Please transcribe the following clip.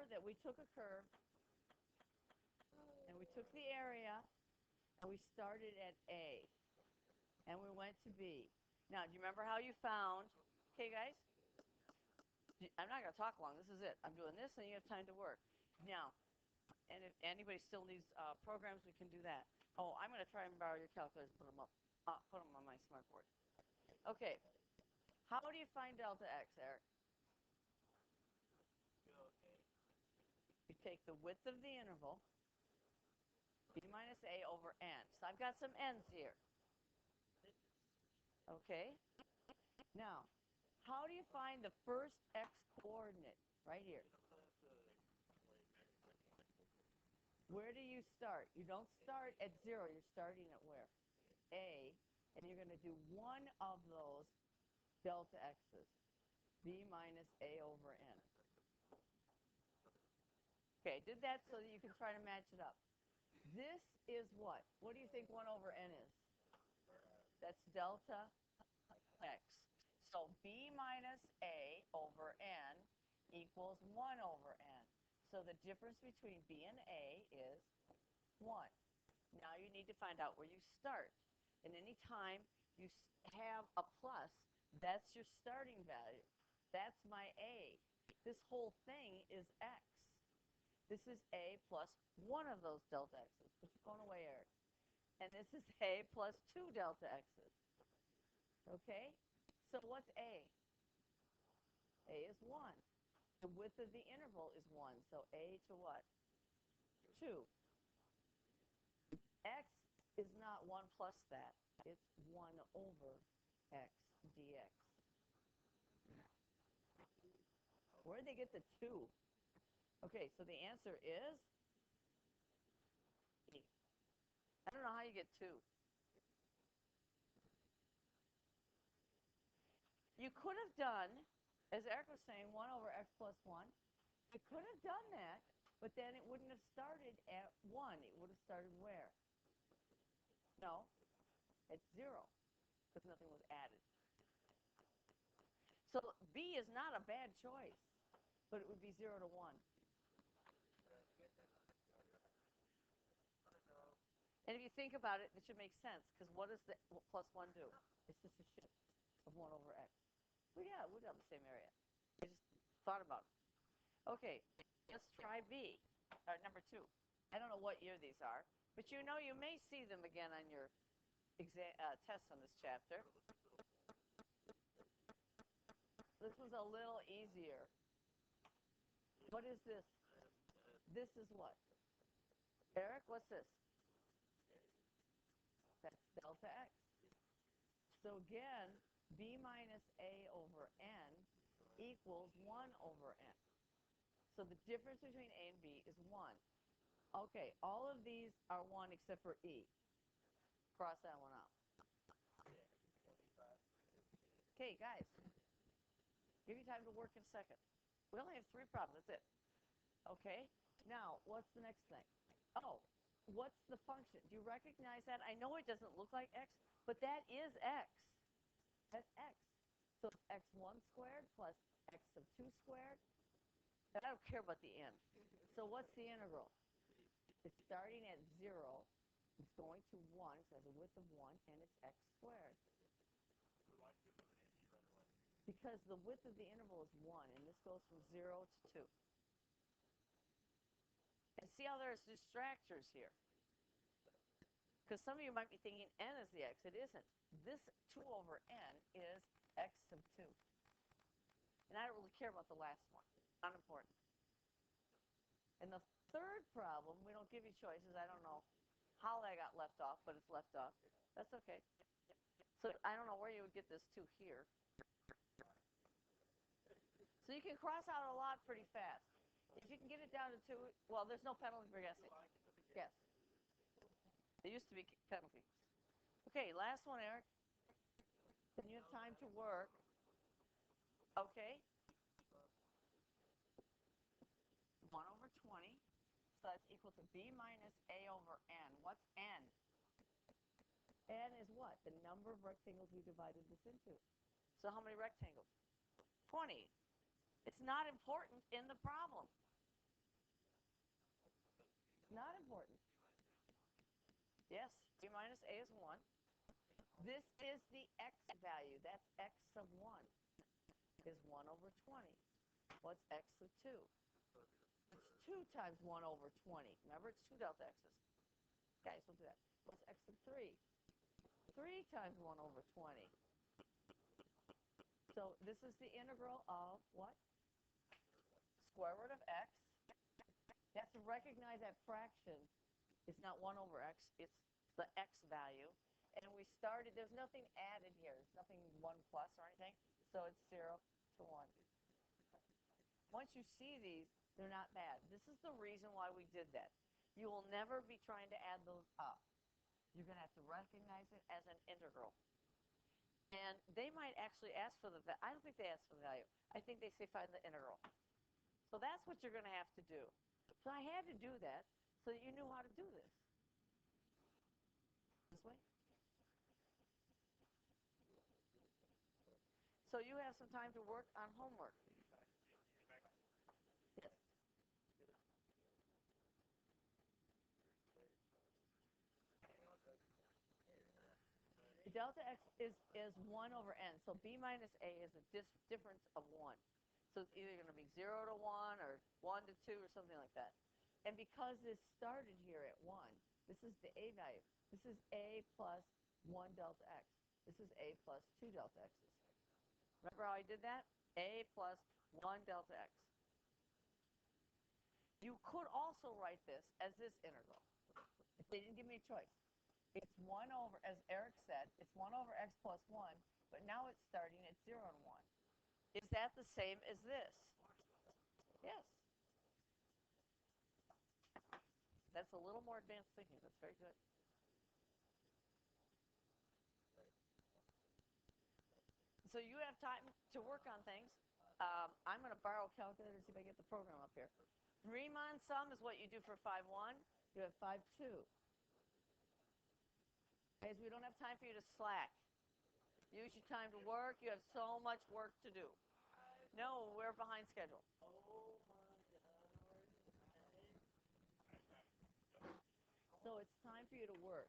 remember that we took a curve and we took the area and we started at A and we went to B. Now, do you remember how you found, okay guys, I'm not going to talk long, this is it. I'm doing this and you have time to work. Now, and if anybody still needs programs, we can do that. Oh, I'm going to try and borrow your calculators, put them up, put them on my smartboard. Okay, how do you find delta x, Eric? You take the width of the interval, b minus a over n. So I've got some n's here. Okay, now, how do you find the first x coordinate? Right here. Where do you start? You don't start at 0. You're starting at where? A. And you're going to do one of those delta x's. B minus a over n. Okay, did that so that you can try to match it up. This is what? What do you think 1 over n is? That's delta x. So b minus a over n equals 1 over n. So the difference between b and a is 1. Now you need to find out where you start. And any time you have a plus, that's your starting value. That's my a. This whole thing is x. This is a plus 1 of those delta x's. Put your phone away, Eric. And this is a plus 2 delta x's. Okay? So what's a? A is 1. The width of the interval is 1. So a to what? 2. X is not 1 plus that. It's 1 over x dx. Where did they get the 2? Okay, so the answer is E. I don't know how you get 2. You could have done, as Eric was saying, 1 over x plus 1. You could have done that, but then it wouldn't have started at 1. It would have started where? No, at 0, because nothing was added. So B is not a bad choice, but it would be 0 to 1. And if you think about it, it should make sense, because what does the plus 1 do? It's just a shift of 1 over x. Well, yeah, we'd have the same area. I just thought about it. Okay, let's try B, number 2. I don't know what year these are, but you know you may see them again on your tests on this chapter. This was a little easier. What is this? This is what? Eric, what's this? That's delta x. So again, b minus a over n equals 1 over n. So the difference between a and b is 1. Okay, all of these are 1 except for e. Cross that one out. Okay, guys, give you time to work in a second. We only have 3 problems, that's it. Okay, now what's the next thing? Oh, what's the function? Do you recognize that? I know it doesn't look like x, but that is x. That's x. So it's x1 squared plus x of 2 squared. And I don't care about the end. So what's the integral? It's starting at 0. It's going to 1, so it has a width of 1, and it's x squared. Because the width of the interval is 1, and this goes from 0 to 2. And see how there's distractors here? Because some of you might be thinking n is the x. It isn't. This 2 over n is x sub 2. And I don't really care about the last one. Not important. And the third problem, we don't give you choices. I don't know how that got left off, but it's left off. That's okay. So I don't know where you would get this 2 here. So you can cross out a lot pretty fast. If you can get it down to 2, well, there's no penalty for guessing. Yes. There used to be penalties. Okay, last one, Eric. Then you have time to work. Okay. 1 over 20. So that's equal to b minus a over n. What's n? N is what? The number of rectangles we divided this into. So how many rectangles? 20. It's not important in the problem. Yes, b minus a is 1. This is the x value. That's x sub 1 is 1 over 20. What's x sub 2? It's 2 times 1 over 20. Remember, it's 2 delta x's. Okay, so we'll do that. What's x sub 3? 3 times 1 over 20. So this is the integral of what? Square root of x. You have to recognize that fraction. It's not 1 over x. It's the x value. And we started, there's nothing added here. There's nothing 1 plus or anything. So it's 0 to 1. Once you see these, they're not bad. This is the reason why we did that. You will never be trying to add those up. You're going to have to recognize it as an integral. And they might actually ask for the value. I don't think they ask for the value. I think they say find the integral. So that's what you're going to have to do. So I had to do that so that you knew how to do this. This way. So you have some time to work on homework. Yes. Delta x is 1 over n. So b minus a is a difference of 1. So it's either going to be 0 to 1 or 1 to 2 or something like that. And because this started here at 1, this is the a value. This is a plus 1 delta x. This is a plus 2 delta x's. Remember how I did that? A plus 1 delta x. You could also write this as this integral if they didn't give me a choice. It's 1 over, as Eric said, it's 1 over x plus 1, but now it's starting at 0 and 1. Is that the same as this? Yes. That's a little more advanced thinking. That's very good. So you have time to work on things. I'm going to borrow a calculator to see if I get the program up here. Riemann sum is what you do for 5-1. You have 5-2. Guys, we don't have time for you to slack. Use your time to work. You have so much work to do. No, we're behind schedule. So it's time for you to work.